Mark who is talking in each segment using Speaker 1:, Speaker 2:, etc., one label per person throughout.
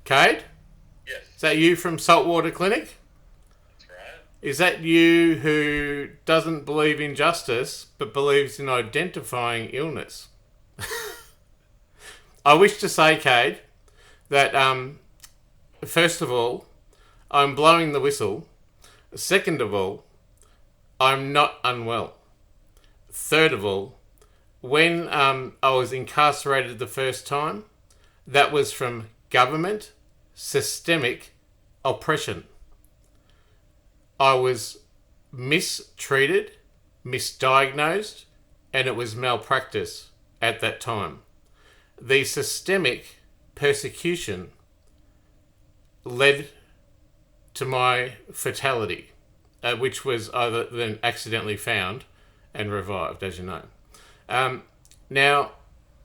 Speaker 1: Kade?
Speaker 2: Yes,
Speaker 1: Is that you from Saltwater Clinic?
Speaker 2: that's right.
Speaker 1: Is that you who doesn't believe in justice but believes in identifying illness? I wish to say, Kade, that first of all, I'm blowing the whistle. Second of all, I'm not unwell. Third of all, when I was incarcerated the first time, that was from government systemic oppression. I was mistreated, misdiagnosed, and it was malpractice at that time. The systemic persecution led to my fatality, which was either then accidentally found and revived, as you know. Now,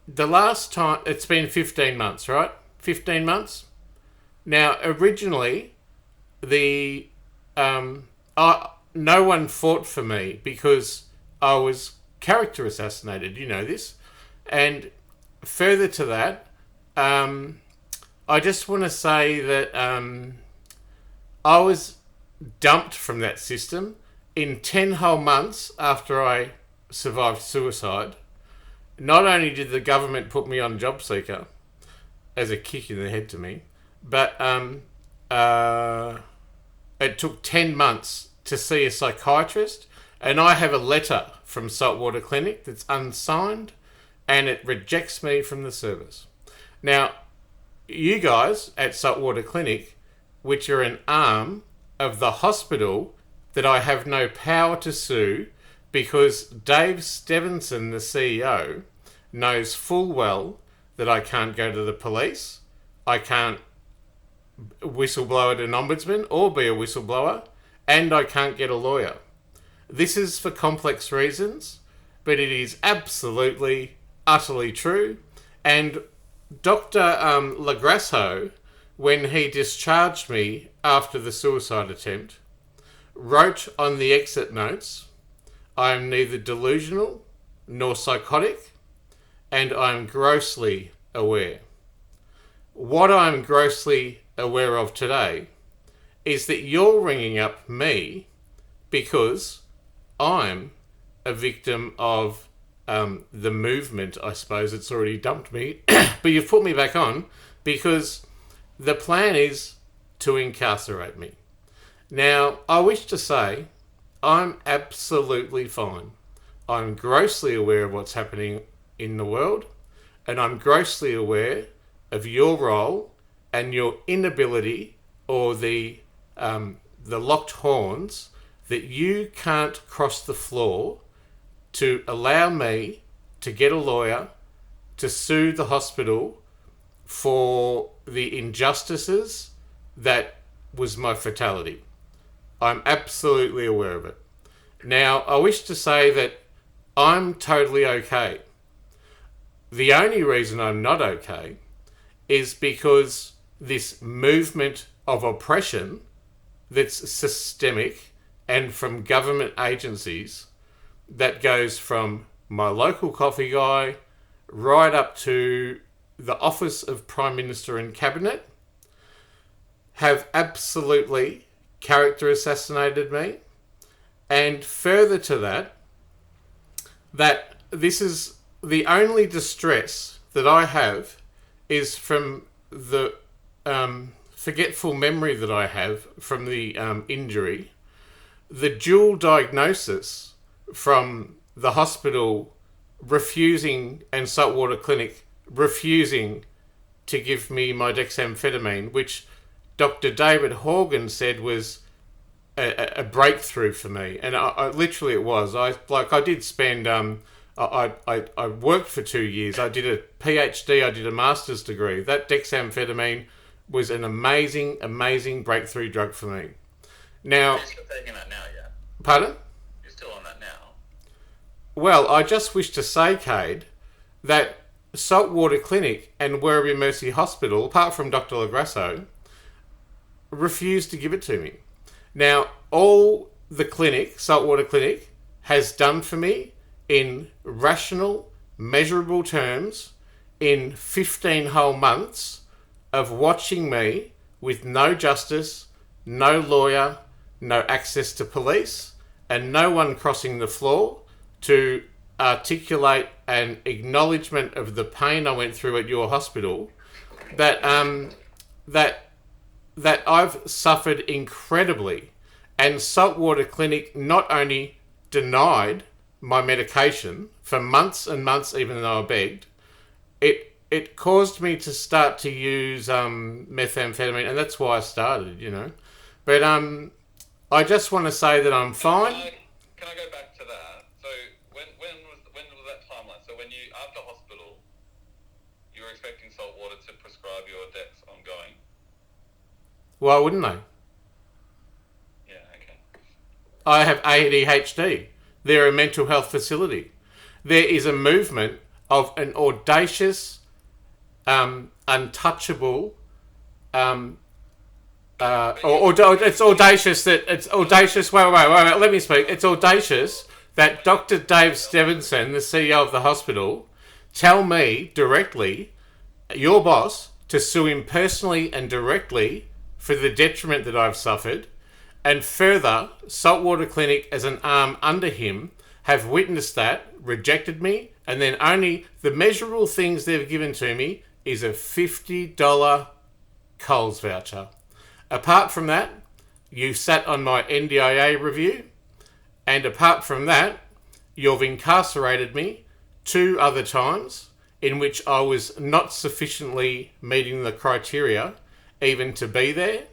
Speaker 1: the last time, it's been 15 months, right? 15 months? Now, originally, no one fought for me because I was character assassinated, you know this. And further to that, I just want to say that I was dumped from that system in 10 whole months after I survived suicide. Not only did the government put me on job seeker as a kick in the head to me, but it took 10 months to see a psychiatrist, and I have a letter from Saltwater Clinic that's unsigned, and it rejects me from the service. Now, you guys at Saltwater Clinic, which are an arm of the hospital that I have no power to sue because Dave Stevenson, the CEO, knows full well that I can't go to the police, I can't whistleblow at an ombudsman or be a whistleblower, and I can't get a lawyer. This is for complex reasons, but it is absolutely, utterly true. And Dr. Lagrasso, when he discharged me after the suicide attempt, wrote on the exit notes, I am neither delusional nor psychotic, and I am grossly aware. What I'm grossly aware of today is that you're ringing up me because I'm a victim of the movement, I suppose. It's already dumped me, but you've put me back on because the plan is to incarcerate me. Now, I wish to say I'm absolutely fine. I'm grossly aware of what's happening in the world, and I'm grossly aware of your role and your inability, or the locked horns, that you can't cross the floor to allow me to get a lawyer to sue the hospital for the injustices that was my fatality. I'm absolutely aware of it. Now, I wish to say that I'm totally okay. The only reason I'm not okay is because this movement of oppression that's systemic and from government agencies that goes from my local coffee guy right up to the Office of Prime Minister and Cabinet have absolutely character assassinated me. And further to that, that this is the only distress that I have is from the forgetful memory that I have from the injury, the dual diagnosis from the hospital refusing, and Saltwater Clinic refusing to give me my dexamphetamine, which Dr. David Horgan said was a breakthrough for me, and I literally it was. I did spend. I worked for 2 years. I did a PhD. I did a master's degree. That dexamphetamine was an amazing breakthrough drug for me. Now,
Speaker 2: You're still taking that now, yeah?
Speaker 1: pardon?
Speaker 2: You're still on that now?
Speaker 1: Well, I just wish to say, Kade, that Saltwater Clinic and Werribee Mercy Hospital, apart from Dr. Lagrasso, refused to give it to me. Now, all the clinic, Saltwater Clinic, has done for me in rational, measurable terms, in 15 whole months, of watching me with no justice, no lawyer, no access to police, and no one crossing the floor to articulate an acknowledgement of the pain I went through at your hospital, that I've suffered incredibly. And Saltwater Clinic not only denied my medication for months and months, even though I begged, it caused me to start to use methamphetamine, and that's why I started, you know. But I just want to say that I'm fine.
Speaker 2: Can I go back to that? So when was that timeline? So when you, after hospital, you were expecting Saltwater to prescribe your Dex ongoing?
Speaker 1: Why wouldn't they?
Speaker 2: Yeah, okay.
Speaker 1: I have ADHD. They're a mental health facility. There is a movement of an audacious, untouchable, it's audacious that it's audacious. Wait, let me speak. It's audacious that Dr. Dave Stevenson, the CEO of the hospital, tell me directly, your boss, to sue him personally and directly for the detriment that I've suffered, and further, Saltwater Clinic as an arm under him have witnessed that, rejected me, and then only the measurable things they've given to me is a $50 Coles voucher. Apart from that, you sat on my NDIA review, and apart from that, you've incarcerated me 2 other times in which I was not sufficiently meeting the criteria even to be there,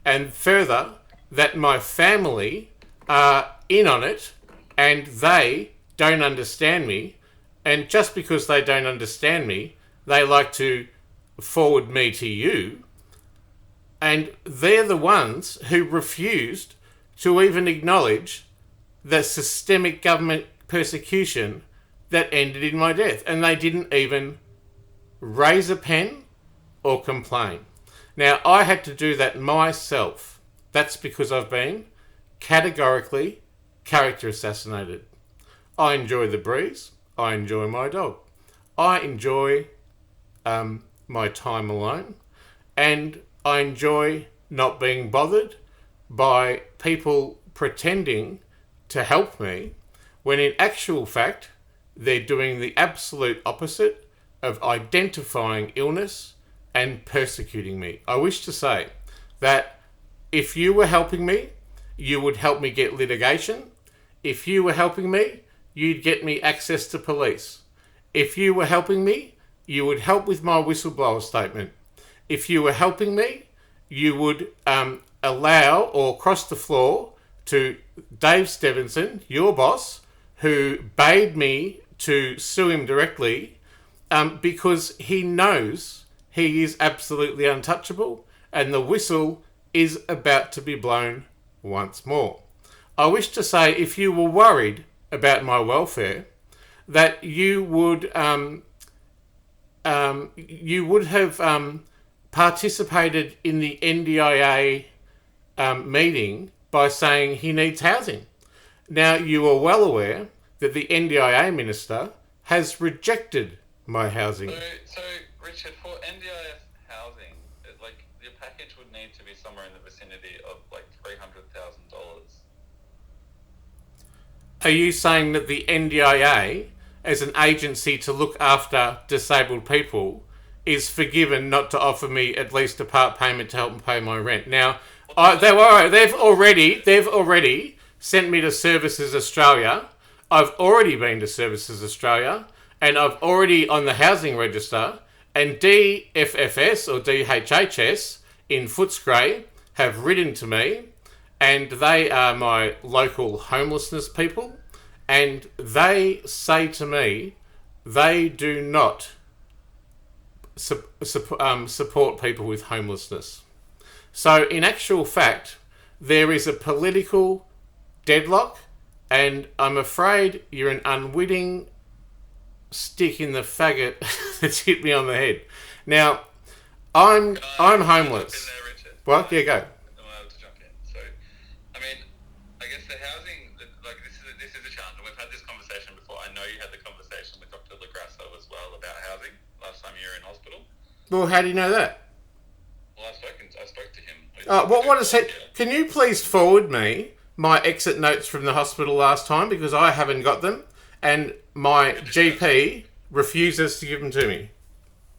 Speaker 1: and further, that my family are in on it and they don't understand me, and just because they don't understand me, they like to forward me to you, and they're the ones who refused to even acknowledge the systemic government persecution that ended in my death, and they didn't even raise a pen or complain. Now, I had to do that myself. That's because I've been categorically character assassinated. I enjoy the breeze. I enjoy my dog. I enjoy my time alone. And I enjoy not being bothered by people pretending to help me when in actual fact they're doing the absolute opposite of identifying illness and persecuting me. I wish to say that if you were helping me, you would help me get litigation. If you were helping me, you'd get me access to police. If you were helping me, you would help with my whistleblower statement. If you were helping me, you would allow or cross the floor to Dave Stevenson, your boss, who bade me to sue him directly because he knows he is absolutely untouchable and the whistle is about to be blown once more. I wish to say, if you were worried about my welfare, that you would have participated in the NDIA meeting by saying he needs housing. Now, you are well aware that the NDIA minister has rejected my housing.
Speaker 2: So Richard, for NDIS housing, your package would need to be somewhere in the vicinity of $300,000.
Speaker 1: Are you saying that the NDIA, as an agency to look after disabled people, is forgiven not to offer me at least a part payment to help me pay my rent? Now, they've already sent me to Services Australia. I've already been to Services Australia, and I've already on the housing register, and DFFS or DHHS in Footscray have written to me, and they are my local homelessness people, and they say to me they do not support people with homelessness. So in actual fact, there is a political deadlock, and I'm afraid you're an unwitting stick in the faggot that's hit me on the head. Now, I'm homeless. What? Yeah, go.
Speaker 2: Am I able to jump in? So, I mean, I guess the housing, this is a challenge, and we've had this conversation before. I know you had the conversation with Dr. Lagrasso as well about housing last time you were in hospital.
Speaker 1: Well, how do you know that?
Speaker 2: spoke to him.
Speaker 1: What is it? Can you please forward me my exit notes from the hospital last time, because I haven't got them, and my GP refuses to give them to me.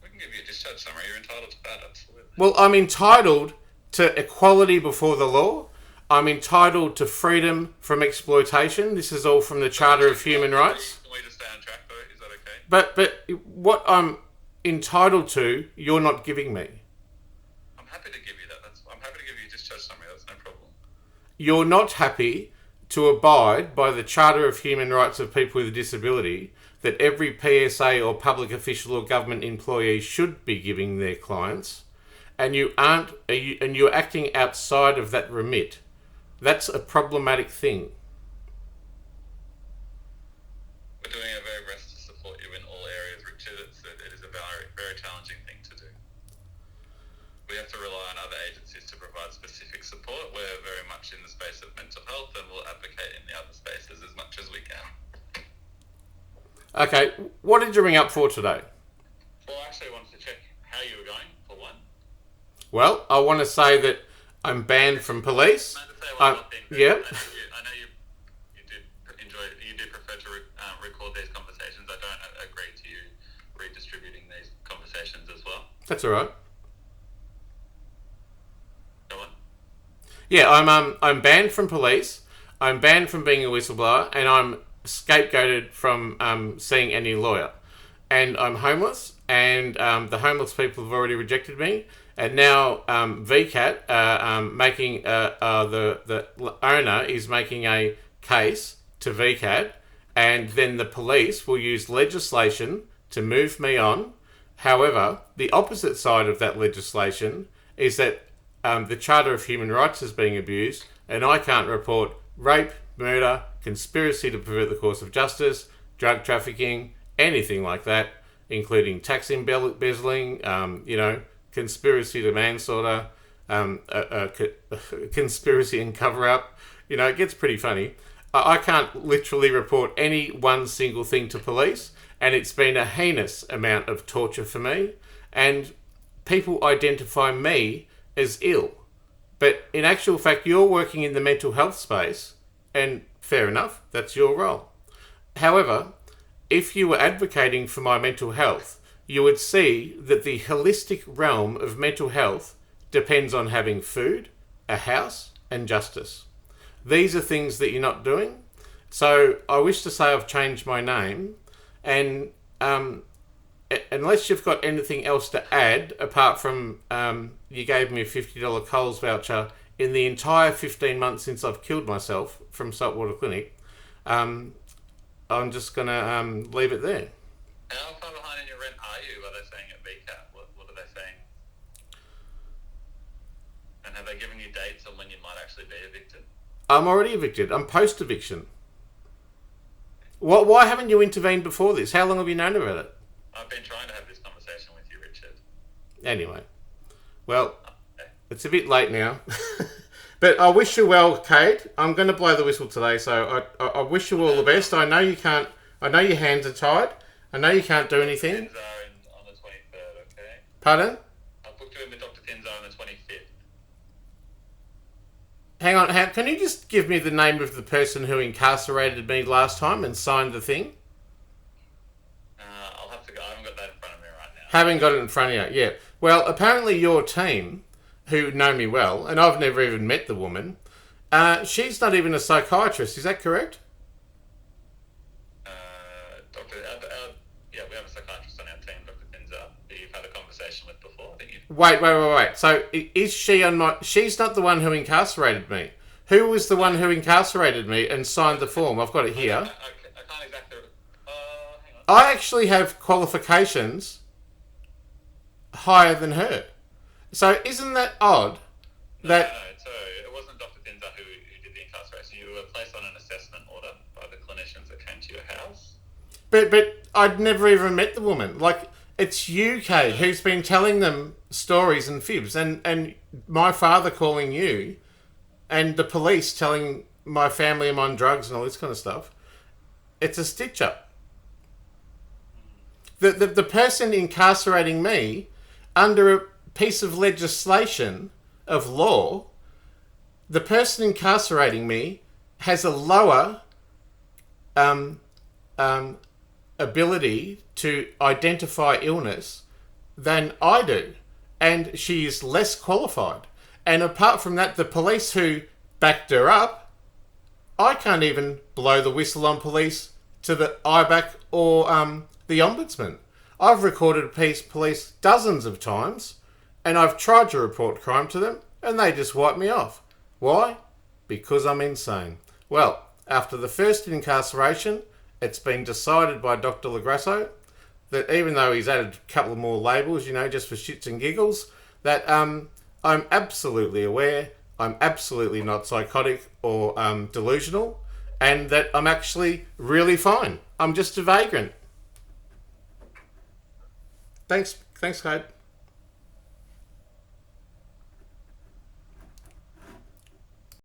Speaker 2: We can give you a discharge summary. You're entitled to that, absolutely.
Speaker 1: Well, I'm entitled to equality before the law. I'm entitled to freedom from exploitation. This is all from the Charter of Human Rights.
Speaker 2: Can we just stay on track, though? Is that okay?
Speaker 1: But what I'm entitled to, you're not giving me.
Speaker 2: I'm happy to give you that. I'm happy to give you a discharge summary. That's no problem.
Speaker 1: You're not happy to abide by the Charter of Human Rights of People with a Disability that every PSA or public official or government employee should be giving their clients, and you aren't, and you're acting outside of that remit. That's a problematic thing.
Speaker 2: We're doing our very best to support you in all areas, Richard. It is a very, very challenging thing to do. We have to rely on other agencies to provide specific support. We're very much in the space of mental health, and we'll advocate in the other spaces as much as we can.
Speaker 1: Okay, what did you ring up for today?
Speaker 2: Well, I actually wanted to check how you were going, for one.
Speaker 1: Well, I want to say that I'm banned from police.
Speaker 2: I
Speaker 1: Yeah.
Speaker 2: I know you do prefer to record these conversations. I don't agree to you redistributing these conversations as well.
Speaker 1: That's all right.
Speaker 2: Go on.
Speaker 1: Yeah, I'm banned from police. I'm banned from being a whistleblower, and I'm scapegoated from seeing any lawyer. And I'm homeless, and the homeless people have already rejected me. And now VCAT making the owner is making a case to VCAT, and then the police will use legislation to move me on. However, the opposite side of that legislation is that the Charter of Human Rights is being abused, and I can't report rape, murder, conspiracy to pervert the course of justice, drug trafficking, anything like that, including tax embezzling, conspiracy to manslaughter, conspiracy and cover-up. It gets pretty funny. I can't literally report any one single thing to police, and it's been a heinous amount of torture for me, and people identify me as ill. But in actual fact, you're working in the mental health space, and fair enough, that's your role. However, if you were advocating for my mental health, you would see that the holistic realm of mental health depends on having food, a house, and justice. These are things that you're not doing. So I wish to say I've changed my name, and unless you've got anything else to add, apart from you gave me a $50 Coles voucher in the entire 15 months since I've killed myself from Saltwater Clinic, I'm just going to leave it there.
Speaker 2: How far behind in your rent are you? Are they saying at VCAT? What are they saying? And have they given you dates on when you might actually be evicted?
Speaker 1: I'm already evicted. I'm post-eviction. Why haven't you intervened before this? How long have you known about it?
Speaker 2: I've been trying to have this conversation with you, Richard.
Speaker 1: Anyway. Well, It's a bit late now. But I wish you well, Kade. I'm going to blow the whistle today, so I wish you all the best. I know you can't... I know your hands are tied. I know you can't do anything.
Speaker 2: On the 23rd, okay?
Speaker 1: Pardon?
Speaker 2: I've booked you in with Dr. Tinzo on the 25th.
Speaker 1: Hang on, can you just give me the name of the person who incarcerated me last time and signed the thing?
Speaker 2: I'll have to go. I haven't got that in front of me right now.
Speaker 1: Haven't got it in front of you, yeah. Well, apparently your team, who know me well, and I've never even met the woman, she's not even a psychiatrist, is that correct?
Speaker 2: Yeah, we have a psychiatrist on our team, Dr. Tinzo, that you've had a conversation with before. I think you've...
Speaker 1: Wait. So is she on my... She's not the one who incarcerated me. Who was the one who incarcerated me and signed the form? I've got it here.
Speaker 2: I can't exactly... hang on.
Speaker 1: I actually have qualifications higher than her. So isn't that odd?
Speaker 2: No, so it wasn't Dr. Tinzo who did the incarceration. You were placed on an assessment order by the clinicians that came to your house.
Speaker 1: But I'd never even met the woman. Like, it's you, Kade, who's been telling them stories and fibs, and my father calling you, and the police telling my family I'm on drugs and all this kind of stuff. It's a stitch-up. The person incarcerating me under a piece of legislation of law, the person incarcerating me has a lower ability to identify illness than I do, and she is less qualified. And apart from that, the police who backed her up, I can't even blow the whistle on police to the IBAC or the Ombudsman. I've recorded police dozens of times, and I've tried to report crime to them, and they just wipe me off. Why? Because I'm insane. Well, after the first incarceration, it's been decided by Dr. Lagrasso that even though he's added a couple more labels, just for shits and giggles, that I'm absolutely aware, I'm absolutely not psychotic or delusional, and that I'm actually really fine. I'm just a vagrant. Thanks, Kade.